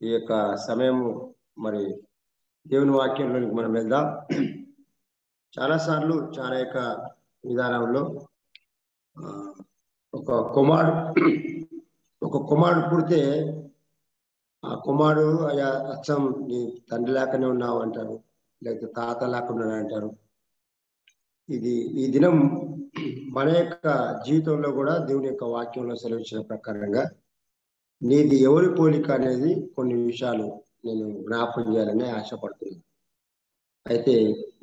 ఈ యొక్క సమయము మరి దేవుని వాక్యంలోనికి మనం వెళ్దాం. చాలా సార్లు చాలా యొక్క విధానంలో ఒక కుమారుడు పుడితే ఆ కుమారుడు అయ్యా అచ్చం నీ తండ్రి లాగానే ఉన్నావు అంటారు, లేకపోతే తాత లాగా అంటారు. ఈ దినం మన యొక్క జీవితంలో కూడా దేవుని యొక్క వాక్యంలో సెలవించిన ప్రకారంగా నీది ఎవరి పోలిక అనేది కొన్ని విషయాలు నేను జ్ఞాపకం చేయాలని ఆశపడుతున్నాను. అయితే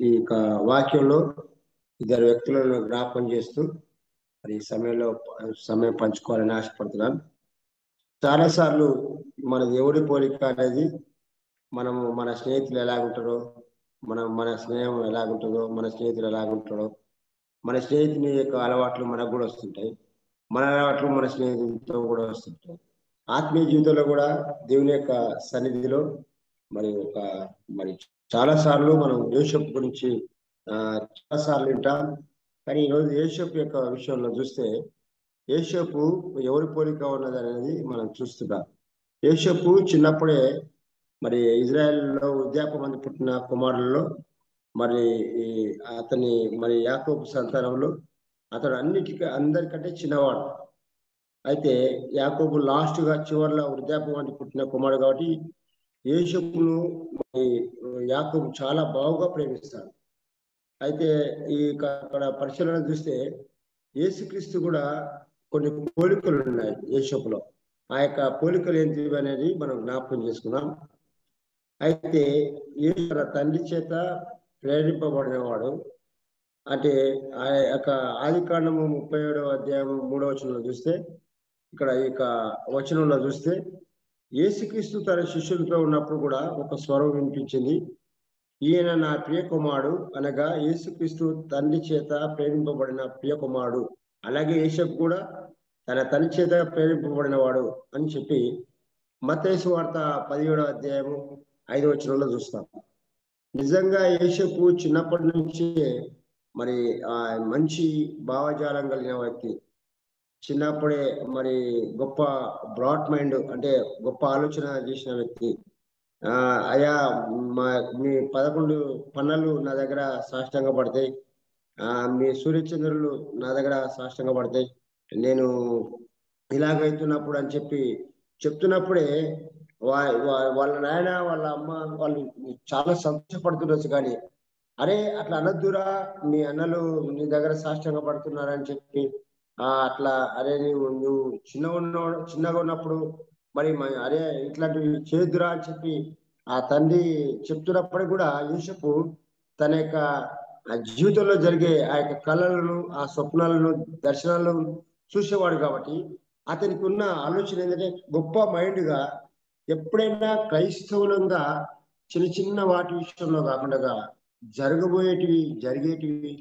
ఈ యొక్క వాక్యంలో ఇద్దరు వ్యక్తులను జ్ఞాపకం చేస్తూ మరి ఈ సమయం పంచుకోవాలని ఆశపడుతున్నాను. చాలాసార్లు మనది ఎవరి పోలిక అనేది మనము మన స్నేహితులు ఎలాగుంటారో, మన స్నేహం ఎలాగుంటుందో, మన స్నేహితులు ఎలాగుంటారో, మన స్నేహితుని యొక్క అలవాట్లు మనకు కూడా వస్తుంటాయి, మన అలవాట్లు మన స్నేహితులతో కూడా వస్తుంటాయి. ఆత్మీయ జీవితంలో కూడా దేవుని యొక్క సన్నిధిలో మరి చాలా సార్లు మనం యోసేపు గురించి చాలా సార్లు వింటాం. కానీ ఈరోజు యోసేపు యొక్క విషయంలో చూస్తే యోసేపు ఎవరి పోలిక ఉన్నది అనేది మనం చూస్తున్నాం. యోసేపు చిన్నప్పుడే మరి ఇజ్రాయెల్లో వృద్ధాపమంది పుట్టిన కుమారులలో మరి అతని మరి యాకోబు సంతానంలో అతడు అందరికంటే చిన్నవాడు. అయితే యాకోబు చివర్లో వృద్ధాపమంది పుట్టిన కుమారుడు కాబట్టి యోసేపును యాకోబు చాలా బాగుగా ప్రేమిస్తాడు. అయితే అక్కడ పరిశీలన చూస్తే యేసుక్రీస్తు కూడా కొన్ని పోలికలు ఉన్నాయి యోసేపులో. ఆ యొక్క పోలికలు ఏంటి అనేది మనం జ్ఞాపకం చేసుకున్నాం. అయితే తన తండ్రి చేత ప్రేరేపింపబడినవాడు. అంటే ఆ యొక్క ఆదికాండము 37వ అధ్యాయం 3వ వచనంలో చూస్తే, ఇక్కడ ఈ వచనంలో చూస్తే యేసుక్రీస్తు తన శిష్యులతో ఉన్నప్పుడు కూడా ఒక స్వరం వినిపించింది, ఈయన నా ప్రియ కుమారుడు, అనగా యేసుక్రీస్తు తండ్రి చేత ప్రేమింపబడిన ప్రియ కుమారుడు. అలాగే యేసేపు కూడా తన తండ్రి చేత ప్రేమింపబడిన వాడు అని చెప్పి మత్తయి సువార్త 17వ అధ్యాయము 5వ వచనంలో చూస్తాం. నిజంగా యేసేపు చిన్నప్పటి నుంచి మరి మంచి భావజాలం కలిగిన వ్యక్తి. చిన్నప్పుడే మరి గొప్ప బ్రాడ్ మైండ్, అంటే గొప్ప ఆలోచన చేసిన వ్యక్తి. అయ్యా మీ 11 పన్నలు నా దగ్గర సాష్టంగా పడతాయి, మీ సూర్యచంద్రులు నా దగ్గర సాష్టంగా పడతాయి, నేను ఇలాగైతున్నప్పుడు అని చెప్తున్నప్పుడే వాళ్ళ నాయన వాళ్ళ అమ్మ వాళ్ళు చాలా సంతోషపడుతుండొచ్చు. కానీ అరే అట్లా అనద్దురా, మీ అన్నలు నీ దగ్గర సాష్టంగా పడుతున్నారని చెప్పి అట్లా అరే నువ్వు చిన్నగా ఉన్నప్పుడు మరి అరే ఇట్లాంటివి చేద్దురా అని చెప్పి ఆ తండ్రి చెప్తున్నప్పుడు కూడా యోసేపు తన యొక్క జీవితంలో జరిగే ఆ యొక్క కళలను, ఆ స్వప్నాలను, దర్శనాలను చూసేవాడు. కాబట్టి అతనికి ఉన్న ఆలోచన ఏంటంటే గొప్ప మైండ్గా ఎప్పుడైనా క్రైస్తవులంగా చిన్న చిన్న వాటి విషయంలో కాకుండా జరిగేటివి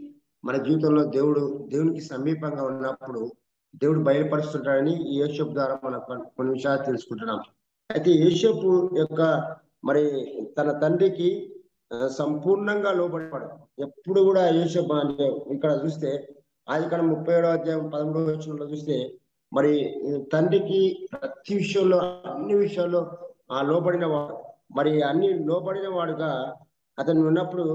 మన జీవితంలో దేవునికి సమీపంగా ఉన్నప్పుడు దేవుడు బయలుపరుస్తుంటాడని ఈ యోసేపు ద్వారా మనం కొన్ని విషయాలు తెలుసుకుంటున్నాం. అయితే యోసేపు యొక్క మరి తన తండ్రికి సంపూర్ణంగా లోబడేవాడు. ఎప్పుడు కూడా యోసేపు అంటే ఇక్కడ చూస్తే ఆదికాండం 37వ అధ్యాయం 13వ వచనంలో చూస్తే మరి తండ్రికి ప్రతి విషయంలో అన్ని విషయాల్లో లోబడిన వాడు, మరి అన్ని లోబడిన వాడుగా అతను ఉన్నప్పుడు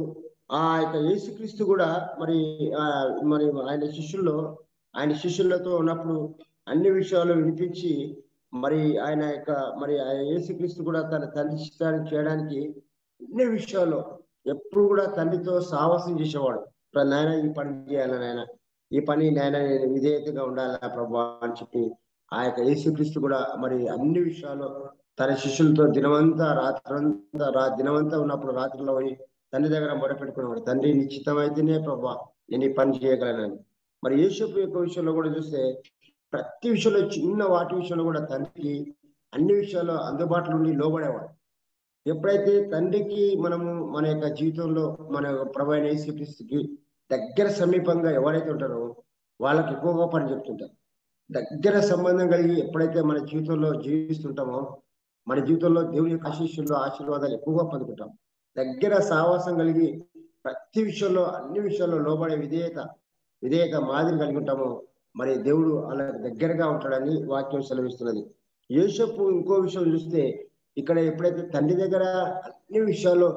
ఆ యొక్క యేసుక్రీస్తు కూడా మరి ఆయన శిష్యులతో ఉన్నప్పుడు అన్ని విషయాలు వినిపించి మరి ఆయన యొక్క మరి యేసుక్రీస్తు కూడా తన తండ్రి చిత్తాన్ని చేయడానికి అన్ని విషయాల్లో ఎప్పుడు కూడా తండ్రితో సావాసం చేసేవాడు. నాయన ఈ పని చేయాలి, నాయన ఈ పని, నాయన నేను విధేయతగా ఉండాలా ప్రభా అని చెప్పి ఆ యొక్క యేసుక్రీస్తు కూడా మరి అన్ని విషయాల్లో తన శిష్యులతో దినమంతా ఉన్నప్పుడు రాత్రిలో పోయి తండ్రి దగ్గర మొరపెట్టుకునేవాడు. తండ్రి నిశ్చితమైతేనే ప్రభా నేను ఈ పని చేయగలనని. మరి యేసేపు యొక్క విషయంలో కూడా చూస్తే ప్రతి విషయంలో, చిన్న వాటి విషయంలో కూడా తండ్రికి అన్ని విషయాల్లో అందుబాటులో ఉండి లోబడేవాడు. ఎప్పుడైతే తండ్రికి మనము మన యొక్క జీవితంలో మన ప్రభు అయిన యేసుక్రీస్తుకి దగ్గర సమీపంగా ఎవరైతే ఉంటారో వాళ్ళకి ఎక్కువగా పని చెప్తుంటారు. దగ్గర సంబంధం కలిగి ఎప్పుడైతే మన జీవితంలో జీవిస్తుంటామో మన జీవితంలో దేవుని యొక్క ఆశీర్వాదాలు ఎక్కువగా పొందుకుంటాం. దగ్గర సావాసం కలిగి ప్రతి విషయంలో అన్ని విషయాల్లో లోబడే విధేయత మాదిరి కలిగి ఉంటామో మరి దేవుడు అలా దగ్గరగా ఉంటాడని వాక్యం సెలవిస్తున్నది. యోసేపు ఇంకో విషయం చూస్తే ఇక్కడ ఎప్పుడైతే తండ్రి దగ్గర అన్ని విషయాల్లో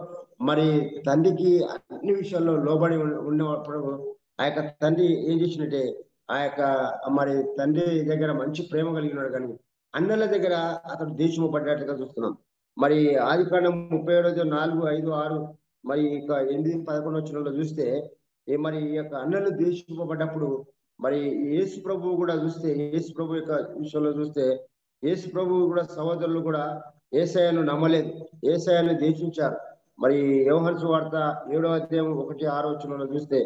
మరి తండ్రికి అన్ని విషయాల్లో లోబడి ఉన్నప్పుడు ఆ యొక్క తండ్రి ఏం చేసినట్టే ఆ యొక్క మరి తండ్రి దగ్గర మంచి ప్రేమ కలిగినాడు, కానీ అన్నల దగ్గర అతడు దేశము పడ్డట్టుగా చూస్తున్నాం. మరి ఆదికాండం 37:4, 5, 6 మరి ఇక 8, 11 వచనంలో చూస్తే మరి ఈ యొక్క అన్నలు ద్వేషింపబడ్డప్పుడు మరి యేసు ప్రభువు కూడా చూస్తే, యేసు ప్రభు యొక్క విషయంలో చూస్తే యేసు ప్రభువు కూడా సహోదరులు కూడా యేసయ్యను నమ్మలేదు, యేసయ్యను ద్వేషించారు. మరి యోహాను సువార్త 7:1, 6 వచనంలో చూస్తే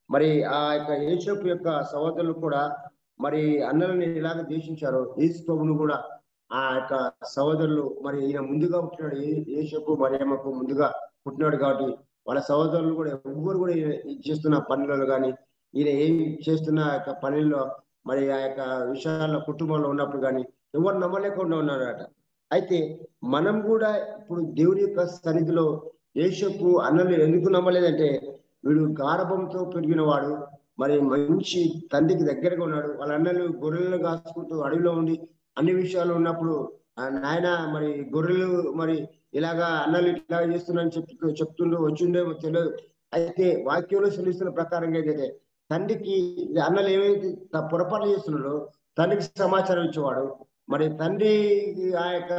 మరి ఆ యొక్క యేసపు యొక్క సహోదరులు కూడా మరి అన్నలను ఇలాగ ద్వేషించారు. యేసు ప్రభువును కూడా ఆ యొక్క సహోదరులు మరి ఈయన ముందుగా పుట్టినాడు, యేసపు మరియమ్మకు ముందుగా పుట్టినాడు కాబట్టి వాళ్ళ సహోదరులు కూడా ఎవ్వరు కూడా చేస్తున్న పనులలో కానీ ఈయన ఏం చేస్తున్న యొక్క పనుల్లో మరి ఆ యొక్క విషయాల్లో కుటుంబంలో ఉన్నప్పుడు కానీ ఎవరు నమ్మలేకుండా ఉన్నారట. అయితే మనం కూడా ఇప్పుడు దేవుని యొక్క సన్నిధిలో యేసపు అన్నలు ఎందుకు నమ్మలేదంటే వీడు గారభంతో పెరిగిన వాడు, మరి మంచి తండ్రికి దగ్గరగా ఉన్నాడు. వాళ్ళ అన్నలు గొర్రెలను కాసుకుంటూ అడవిలో ఉండి అన్ని విషయాలు ఉన్నప్పుడు నాయన మరి గొర్రెలు మరి ఇలాగా అన్నలు ఇట్లా చేస్తున్నారని చెప్తుండో వచ్చిండేమో తెలియదు. అయితే వాక్యంలో చెల్లిస్తున్న ప్రకారంగా ఏదైతే తండ్రికి అన్నలు ఏమైతే పొరపాటు చేస్తున్నాడో తండ్రికి సమాచారం ఇచ్చేవాడు. మరి తండ్రి ఆ యొక్క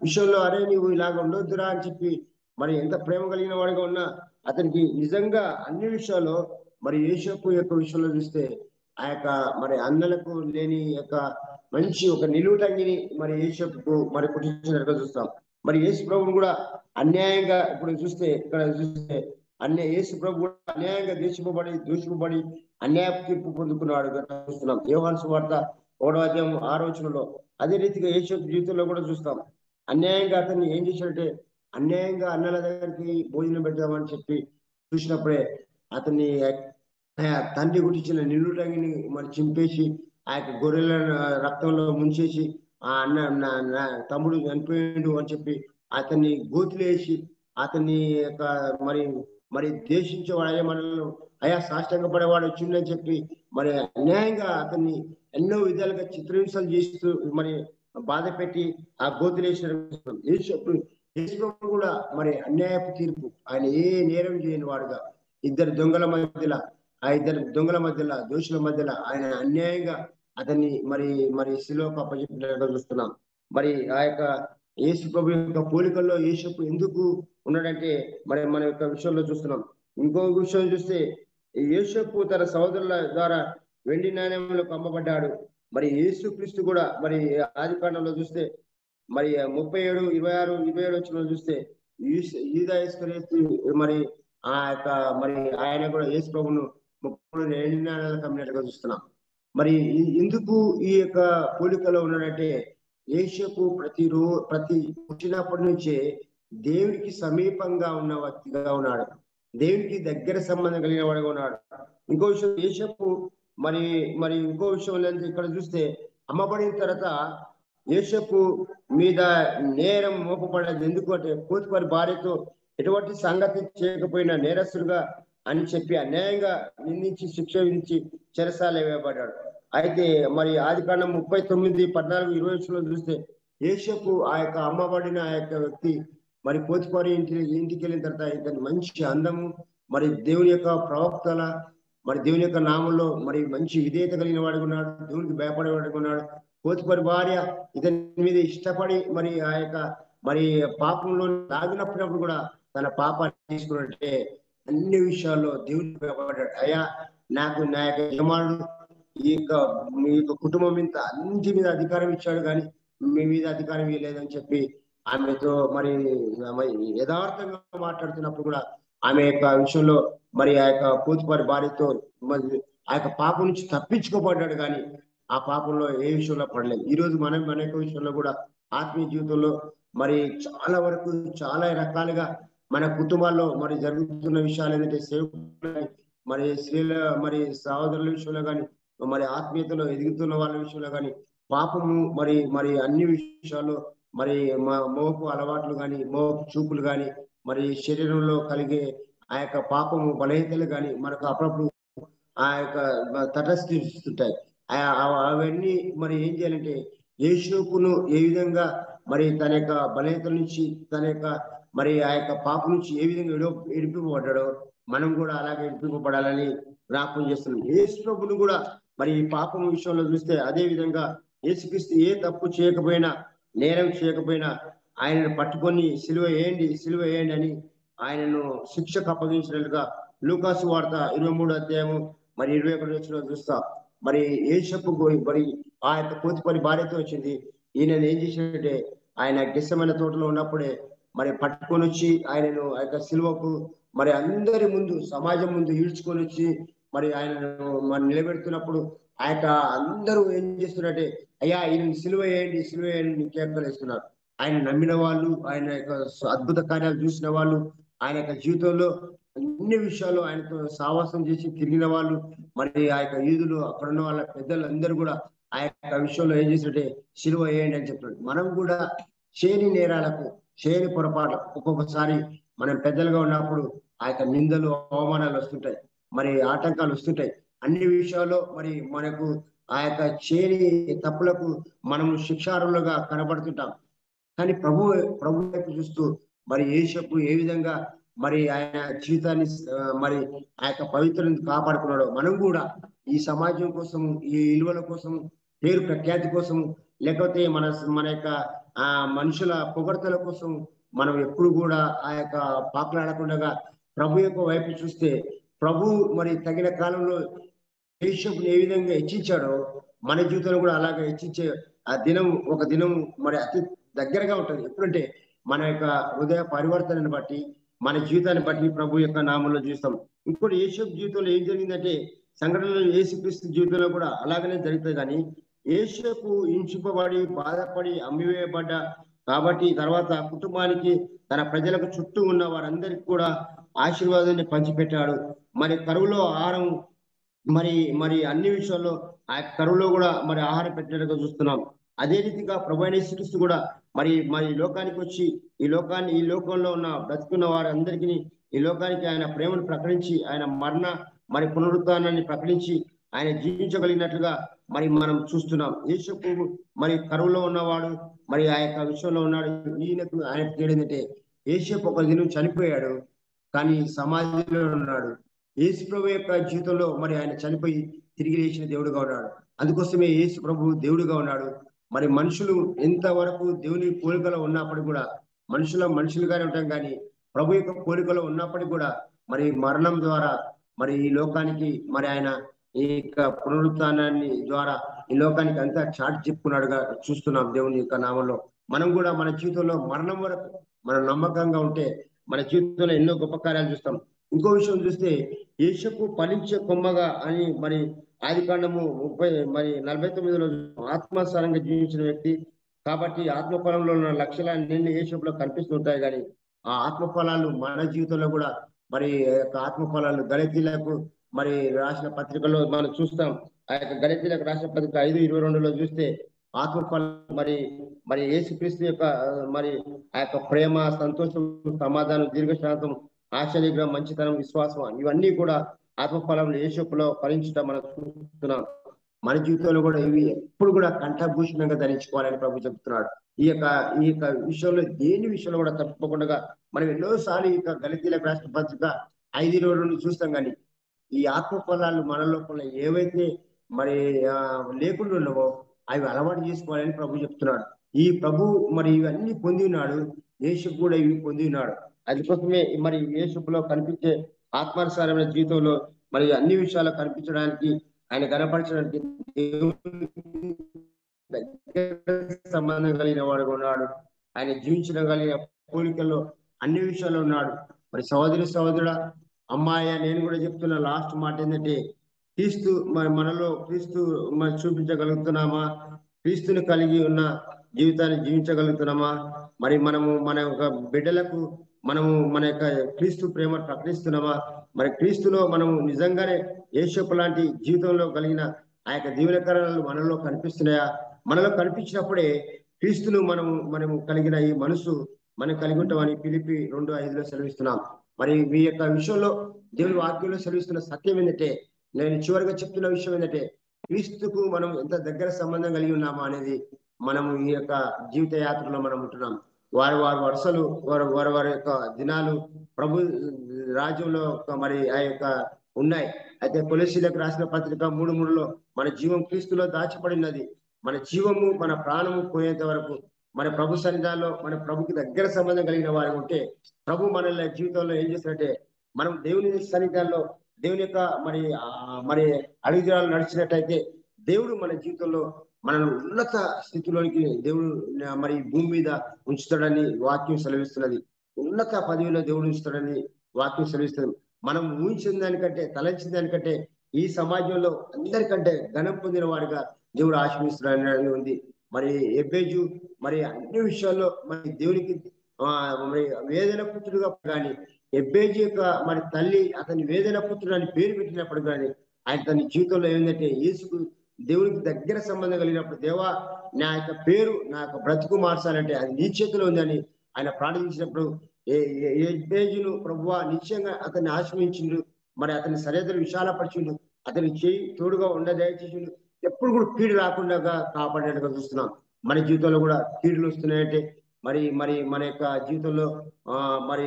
విషయంలో అరే నీవు ఇలాగ ఉండొద్దురా అని చెప్పి మరి ఎంత ప్రేమ కలిగిన వాడిగా ఉన్నా అతనికి నిజంగా అన్ని విషయాల్లో మరి యేసపు యొక్క విషయంలో చూస్తే ఆ యొక్క మరి అన్నలకు లేని యొక్క మంచి ఒక నిలువుటంగిని మరి యేసపుకు మరి పుట్టించినట్టుగా చూస్తాం. మరి యేసు ప్రభువును కూడా అన్యాయంగా ఇప్పుడు చూస్తే ఇక్కడ చూస్తే యేసు ప్రభు కూడా అన్యాయంగా దూషింపబడి అన్యాయ తీర్పు పొందుకున్నాడు చూస్తున్నాం. యోహాను సువార్త 1:6 వచనంలో అదే రీతిగా యేసపు జీవితంలో కూడా చూస్తాం. అన్యాయంగా అతన్ని ఏం చేశాడంటే అన్యాయంగా అన్నల దగ్గరికి భోజనం పెడదామని చెప్పి చూసినప్పుడే అతన్ని తండ్రి గురించిన నిలువుటంగిని మరి చింపేసి ఆ యొక్క గొర్రెల రక్తంలో ముంచేసి ఆ అన్న తమ్ముడు చనిపోయాడు అని చెప్పి అతన్ని గోతులు వేసి అతన్ని యొక్క మరి మరి ద్వేషించేవాడు అయ్యా మనల్ని అయా సాష్టంగా పడేవాడు వచ్చిందని చెప్పి మరి అన్యాయంగా అతన్ని ఎన్నో విధాలుగా చిత్రహింసలు చేస్తూ మరి బాధ పెట్టి ఆ గోతులు వేసిన యేసు కూడా మరి అన్యాయపు తీర్పు, ఆయన ఏ నేరం చేయని వాడుగా ఇద్దరు దొంగల మధ్యలో దోషుల మధ్యలో ఆయన అన్యాయంగా అతన్ని మరి శిలువకు అప్పచెప్పినట్టుగా చూస్తున్నాం. మరి ఆ యొక్క యేసు ప్రభు యొక్క పోలికల్లో యేసు ఎందుకు ఉన్నాడంటే మరి మన యొక్క విషయంలో చూస్తున్నాం. ఇంకో విషయం చూస్తే యేసు తన సహోదరుల ద్వారా వెండి నాణ్యంలోకి అమ్మబడ్డాడు. మరి యేసు క్రీస్తు కూడా మరి ఆదికాండంలో చూస్తే మరి 37, 26, 27 వచ్చిన చూస్తే యూదా ఇస్కరియోతు మరి ఆ యొక్క మరి ఆయన కూడా యేసు ప్రభువును 30 ఏళ్ళకి అమ్మినట్టుగా చూస్తున్నాం. మరి ఎందుకు ఈ యొక్క పోలికలో ఉన్నాడంటే యేసు ప్రతి పుట్టినప్పటి నుంచే దేవుడికి సమీపంగా ఉన్న వ్యక్తిగా ఉన్నాడు, దేవునికి దగ్గర సంబంధం కలిగిన వాడుగా ఉన్నాడు. ఇంకో విషయం యేసు మరి ఇంకో విషయం ఇక్కడ చూస్తే అమ్మబడిన తర్వాత యేసపు మీద నేరం మోపబడేది ఎందుకు అంటే పోతిఫరు భార్యతో ఎటువంటి సంగతి చేయకపోయినా నేరస్తుడుగా అని చెప్పి అన్యాయంగా నిందించి శిక్ష విధించి చెరసాల వేయబడ్డాడు. అయితే మరి ఆదికాండం 39, 14, 20 చూస్తే యేసపు ఆ యొక్క అమ్మబడిన ఆ యొక్క వ్యక్తి మరి పోతిఫరు ఇంటికి వెళ్ళిన తర్వాత ఇతని మంచి అందము మరి దేవుని యొక్క ప్రవక్తల మరి దేవుని యొక్క నామంలో మరి మంచి విధేయత కలిగిన వాడిగా ఉన్నాడు, దేవునికి భయపడేవాడిగా ఉన్నాడు. పోతిఫరు భార్య ఇతని మీద ఇష్టపడి మరి ఆ యొక్క మరి పాపంలో దాగినప్పుడు కూడా తన పాపాన్ని తీసుకున్నట్టే అన్ని విషయాల్లో దేవునికి భయపడ్డాడు. అయ్యా నాకు నా యొక్క యజమానుడు మీ యొక్క కుటుంబం మీద అన్నింటి మీద అధికారం ఇచ్చాడు, కానీ మీ మీద అధికారం ఇవ్వలేదని చెప్పి ఆమెతో మరి యథార్థంగా మాట్లాడుతున్నప్పుడు కూడా ఆమె యొక్క విషయంలో మరి ఆ యొక్క పోతిఫరు భార్యతో మరి ఆ యొక్క పాపం నుంచి తప్పించుకోబడ్డాడు, కానీ ఆ పాపంలో ఏ విషయంలో పడలేదు. ఈ రోజు మన యొక్క విషయంలో కూడా ఆత్మీయ జీవితంలో మరి చాలా వరకు చాలా రకాలుగా మన కుటుంబాల్లో మరి జరుగుతున్న విషయాలు ఏంటంటే సేవకులు మరి స్త్రీల మరి సహోదరుల విషయంలో కానీ మరి ఆత్మీయతలో ఎదుగుతున్న వాళ్ళ విషయంలో కానీ పాపము మరి అన్ని విషయాల్లో మరి మోపు అలవాట్లు కానీ మోపు చూపులు కానీ మరి శరీరంలో కలిగే ఆ యొక్క పాపము బలహీనతలు కానీ మనకు అప్పుడప్పుడు ఆ యొక్క తటస్థిస్తుంటాయి. అవన్నీ మరి ఏం చేయాలంటే యేసును ఏ విధంగా మరి తన యొక్క బలహీనతల నుంచి తన యొక్క మరి ఆ యొక్క పాపం నుంచి ఏ విధంగా విడిపింపబడ్డాడో మనం కూడా అలాగే విడిపింపబడాలని జ్ఞాపకం చేస్తున్నాం. యేసు ప్రభును కూడా మరి ఈ పాపం విషయంలో చూస్తే అదే విధంగా యేసుక్రీస్తు ఏ తప్పు చేయకపోయినా, నేరం చేయకపోయినా ఆయనను పట్టుకొని సిలువ వేయండి అని ఆయనను శిక్షకు అప్పగించినట్లుగా లూకాసు వార్త 23వ అధ్యాయము మరి 21వ వచనంలో చూస్తాం. మరి యేసపు మరి ఆ యొక్క పోతిపని భార్యతో వచ్చింది. ఈయన ఏం చేసినట్టే ఆయన గెత్సేమనే తోటలో ఉన్నప్పుడే మరి పట్టుకొని వచ్చి ఆయనను ఆ యొక్క సిలువకు మరి అందరి ముందు సమాజం ముందు ఈడ్చుకొని వచ్చి మరి ఆయనను మరి నిలబెడుతున్నప్పుడు ఆ యొక్క అందరూ ఏం చేస్తున్నారంటే అయ్యా ఈయన సిలువ వేయండి కేకలేస్తున్నారు. ఆయన నమ్మిన వాళ్ళు, ఆయన యొక్క అద్భుత కార్యాలు చూసిన వాళ్ళు, ఆయన యొక్క జీవితంలో అన్ని విషయాలు ఆయనతో సావాసం చేసి తిరిగిన వాళ్ళు, మరి ఆ యొక్క యూదులు అక్కడ ఉన్న వాళ్ళ పెద్దలందరూ కూడా ఆ యొక్క విషయంలో ఏం చేసినట్టే సిలువ వేయండి అని చెప్తున్నాడు. మనం కూడా చేయని నేరాలకు, చేయని పొరపాటు ఒక్కొక్కసారి మనం పెద్దలుగా ఉన్నప్పుడు ఆ యొక్క నిందలు, అవమానాలు వస్తుంటాయి, మరి ఆటంకాలు వస్తుంటాయి. అన్ని విషయాల్లో మరి మనకు ఆ యొక్క చేయని తప్పులకు మనము శిక్షార్హులుగా కనబడుతుంటాం. కానీ ప్రభు వైపు చూస్తూ మరి యేసపు ఏ విధంగా మరి ఆయన జీవితాన్ని మరి ఆ యొక్క పవిత్రని కాపాడుకున్నాడో మనం కూడా ఈ సమాజం కోసం, ఈ విలువల కోసం, పేరు ప్రఖ్యాతి కోసం, లేకపోతే మన యొక్క మనుషుల పొగడ్తల కోసం మనం ఎప్పుడు కూడా ఆ యొక్క పాకులాడకుండా ప్రభు యొక్క వైపు చూస్తే ప్రభు మరి తగిన కాలంలో యేసపుని ఏ విధంగా హెచ్చించాడో మన జీవితంలో కూడా అలాగే హెచ్చించే ఆ దినం ఒక దినం మరి అతి దగ్గరగా ఉంటుంది. ఎప్పుడంటే మన యొక్క హృదయ పరివర్తనను బట్టి, మన జీవితాన్ని బట్టి ప్రభు యొక్క నామంలో చూస్తాం. ఇంకోటి యేసపు జీవితంలో ఏం జరిగిందంటే సంఘటనలో యేసుక్రీస్తు జీవితంలో కూడా అలాగనే జరుగుతుంది. కానీ యేసపు హింసింపబడి, బాధపడి, అమ్మివేయబడ్డ కాబట్టి తర్వాత కుటుంబానికి, తన ప్రజలకు చుట్టూ ఉన్న వారందరికీ కూడా ఆశీర్వాదాన్ని పంచిపెట్టాడు. మరి కరువులో ఆహారం మరి మరి అన్ని విషయాల్లో ఆ కరువులో కూడా మరి ఆహారం పెట్టినట్టుగా చూస్తున్నాం. అదే రీతిగా ప్రభు అయిన యేసుక్రీస్తు కూడా మరి మరి లోకానికి వచ్చి ఈ లోకంలో ఉన్న బ్రతుకున్న వారందరికీ ఈ లోకానికి ఆయన ప్రేమను ప్రకటించి, ఆయన మరణ మరి పునరుత్థానాన్ని ప్రకటించి ఆయన జీవించగలిగినట్లుగా మరి మనం చూస్తున్నాం. యేసపు మరి కరువులో ఉన్నవాడు, మరి ఆ యొక్క విషయంలో ఉన్నాడు. ఆయన తేడిందంటే యేసపు ఒక దినం చనిపోయాడు, కానీ సమాధిలో ఉన్నాడు. యేసు ప్రభు యొక్క జీవితంలో మరి ఆయన చనిపోయి తిరిగి లేచిన దేవుడుగా ఉన్నాడు. అందుకోసమే యేసు ప్రభు దేవుడుగా ఉన్నాడు. మరి మనుషులు ఎంతవరకు దేవుని పోలికలో ఉన్నప్పటికీ కూడా మనుషులుగానే ఉంటాం, కానీ ప్రభు యొక్క పోలికలో ఉన్నప్పటికీ కూడా మరి మరణం ద్వారా మరి ఈ లోకానికి మరి ఆయన ఈ యొక్క పునరుత్థానాన్ని ద్వారా ఈ లోకానికి అంతా చాటి చెప్పుకున్నాడుగా చూస్తున్నాం. దేవుని యొక్క నామంలో మనం కూడా మన జీవితంలో మరణం వరకు మనం నమ్మకంగా ఉంటే మన జీవితంలో ఎన్నో గొప్ప కార్యాలు చూస్తాం. ఇంకో విషయం చూస్తే యేసపు ఫలించే కొమ్మగా అని మరి ఆదికాండము 49లో ఆత్మానుసారంగా జీవించిన వ్యక్తి కాబట్టి ఆత్మఫలంలో ఉన్న లక్షలాన్ని నిన్ను యేసపులో కనిపిస్తుంటాయి. కానీ ఆ ఆత్మఫలాలు మన జీవితంలో కూడా మరి ఆత్మఫలాలు గలతీలకు మరి రాసిన పత్రికలో మనం చూస్తాం. ఆ యొక్క గలతీలకు రాసిన పత్రిక 5:22లో చూస్తే ఆత్మఫలం మరి మరి యేసుక్రీస్తు యొక్క మరి ఆ యొక్క ప్రేమ, సంతోషం, సమాధానం, దీర్ఘశాంతం, ఆశ్చర్యం, మంచితనం, విశ్వాసం, ఇవన్నీ కూడా ఆత్మఫలంలో యేసపులో ఫలించడం మనం చూస్తున్నాం. మన జీవితంలో కూడా ఇవి ఎప్పుడు కూడా కంఠభూషణంగా ధరించుకోవాలని ప్రభు చెప్తున్నాడు. ఈ యొక్క విషయంలో దేని విషయంలో కూడా తప్పకుండా మనం ఎన్నోసార్లు ఈ యొక్క గలతీలకు రాసిన పత్రిక 5:22 చూస్తాం. కానీ ఈ ఆత్మఫలాలు మన లోపల ఏవైతే మరి లేకుండా ఉన్నావో అవి అలవాటు చేసుకోవాలని ప్రభు చెప్తున్నాడు. ఈ ప్రభు మరి ఇవన్నీ పొంది ఉన్నాడు, యేసు కూడా ఇవి పొంది ఉన్నాడు. అందుకోసమే మరి యేసులో కనిపించే ఆత్మానుసారమైన జీవితంలో మరి అన్ని విషయాలు కనిపించడానికి, ఆయన కనపరచడానికి సంబంధం కలిగిన వాడు ఉన్నాడు. ఆయన జీవించగలిగిన పోలికల్లో అన్ని విషయాల్లో ఉన్నాడు. మరి సహోదరుడా, అమ్మాయి నేను కూడా చెప్తున్న లాస్ట్ మాట ఏంటంటే క్రీస్తు మరి మనలో క్రీస్తు మరి చూపించగలుగుతున్నామా? క్రీస్తుని కలిగి ఉన్న జీవితాన్ని జీవించగలుగుతున్నామా? మరి మనము మన యొక్క బిడ్డలకు మనము మన యొక్క క్రీస్తు ప్రేమ ప్రకటిస్తున్నామా? మరి క్రీస్తులో మనము నిజంగానే యేసపు లాంటి జీవితంలో కలిగిన ఆ యొక్క దీవెనకరణలు మనలో కనిపిస్తున్నాయా? మనలో కనిపించినప్పుడే క్రీస్తును మనము కలిగిన ఈ మనసు మనం కలిగి ఉంటామని ఫిలిప్పీ 2:5లో సెలవిస్తున్నాం. మరి మీ యొక్క విషయంలో దేవుని వాక్యంలో సెలవిస్తున్న సత్యం ఏంటంటే, నేను చివరిగా చెప్తున్న విషయం ఏంటంటే క్రీస్తుకు మనం ఎంత దగ్గర సంబంధం కలిగి ఉన్నామా అనేది మనము ఈ యొక్క జీవిత యాత్రలో మనం ఉంటున్నాం. వారి వారి వరుసలు వారి యొక్క దినాలు ప్రభు రాజ్యంలో మరి ఆ యొక్క ఉన్నాయి. అయితే కొలొస్సీయులకు రాసిన పత్రిక 3:3లో మన జీవం క్రీస్తులో దాచబడినది. మన జీవము మన ప్రాణము పోయేంత వరకు మన ప్రభు సన్నిధానంలో మన ప్రభుకి దగ్గర సంబంధం కలిగిన వారు ఉంటే ప్రభు మనల్ని జీవితంలో ఏం చేస్తారంటే మనం దేవుని సన్నిధానంలో దేవుని యొక్క మరి అడుగుజాడలు నడిచినట్టయితే దేవుడు మన జీవితంలో మనల్ని ఉన్నత స్థితిలోనికి దేవుడు మరి భూమి మీద ఉంచుతాడని వాక్యం సెలవిస్తున్నది. ఉన్నత పదవిలో దేవుడు ఉంచుతాడని వాక్యం సెలవిస్తుంది. మనం ఊహించిన దానికంటే తలంచిన దానికంటే ఈ సమాజంలో అందరికంటే ఘనం పొందిన వాడిగా దేవుడు ఆశీర్వదిస్తున్నాడని ఉంది. మరి ఎబ్బేజు మరి అన్ని విషయాల్లో మరి దేవునికి మరి వేదన పుత్రుడుగా కానీ ఎబ్బేజు యొక్క మరి తల్లి అతని వేదన పుత్రుడు అని పేరు పెట్టినప్పుడు కానీ ఆయన తన జీవితంలో ఏంటంటే యేసుకు దేవునికి దగ్గర సంబంధం కలిగినప్పుడు దేవా నా యొక్క పేరు నా యొక్క బ్రతుకు మార్చాలంటే అది నీ చేతిలో ఉందని ఆయన ప్రార్థించినప్పుడు ఎబ్బేజును ప్రభువా నిశ్చయంగా అతన్ని ఆశ్రయించిండు. మరి అతని సరిహద్దులు విశాలపరిచిండు. అతని చేయి తోడుగా దయచేసిండు. ఎప్పుడు కూడా కీడు రాకుండా కాపాడినట్టుగా చూస్తున్నాం. మన జీవితంలో కూడా కీడులు వస్తున్నాయంటే మరి మరి మన యొక్క జీవితంలో మరి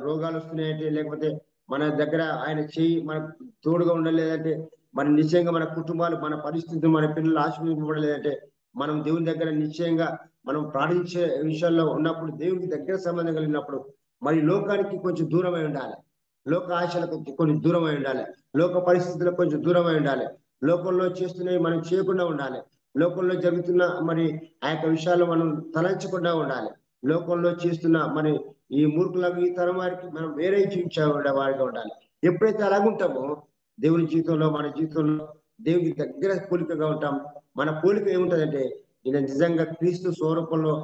రోగాలు వస్తున్నాయంటే లేకపోతే మన దగ్గర ఆయన చేయి మనకు తోడుగా ఉండలేదంటే మరి నిశ్చయంగా మన కుటుంబాలు మన పరిస్థితులు మన పిల్లలు ఆశీర్వదింపబడలేదంటే మనం దేవుని దగ్గర నిశ్చయంగా మనం ప్రార్థించే విషయాల్లో ఉన్నప్పుడు దేవునికి దగ్గర సంబంధం కలిగినప్పుడు మరి లోకానికి కొంచెం దూరమై ఉండాలి. లోక ఆశలకు కొంచెం దూరమై ఉండాలి. లోక పరిస్థితులకు కొంచెం దూరమై ఉండాలి. లోకంలో చేస్తున్నవి మనం చేయకుండా ఉండాలి. లోకంలో జరుగుతున్న మరి ఆ యొక్క విషయాలు మనం తలంచకుండా ఉండాలి. లోకంలో చేస్తున్న మరి ఈ మూర్ఖులకు ఈ తరం వారికి మనం వేరే జీవించే వారిగా ఉండాలి. ఎప్పుడైతే అలాగుంటామో దేవుని జీవితంలో మన జీవితంలో దేవునికి దగ్గర పోలికగా ఉంటాం. మన పోలిక ఏముంటదంటే ఈయన నిజంగా క్రీస్తు స్వరూపంలో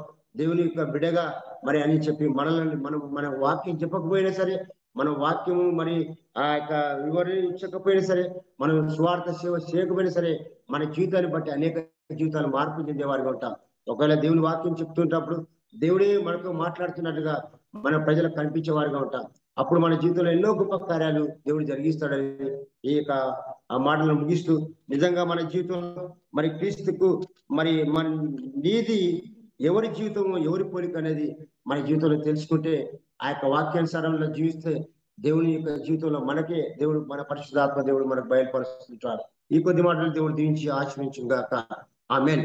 దేవుని యొక్క బిడగా మరి అని చెప్పి మనల్ని మన వాక్యం చెప్పకపోయినా సరే మనం వాక్యము మరి ఆ యొక్క వివరించకపోయినా సరే మనం స్వార్థ సేవ చేయకపోయినా సరే మన జీవితాన్ని బట్టి అనేక జీవితాలు మార్పు చెందేవారిగా ఉంటాం. ఒకవేళ దేవుని వాక్యం చెప్తుంటప్పుడు దేవుడే మనతో మాట్లాడుతున్నట్టుగా మన ప్రజలకు కనిపించేవారుగా ఉంటాం. అప్పుడు మన జీవితంలో ఎన్నో గొప్ప కార్యాలు దేవుడు జరిగిస్తాడని ఈ యొక్క ఆ మాటలను ముగిస్తూ నిజంగా మన జీవితంలో మరి క్రీస్తుకు మరి మన నీది ఎవరి జీవితం ఎవరి పోలిక అనేది మన జీవితంలో తెలుసుకుంటే ఆ యొక్క వాక్యానుసారంలో జీవిస్తే దేవుని యొక్క జీవితంలో మనకే దేవుడు మన పరిశుద్ధాత్మ దేవుడు మనకు బయలుపరుస్తుంటాడు. ఈ కొద్ది మాటలు దేవుడు దీవించి ఆశ్రయించుగాక. ఆమేన్.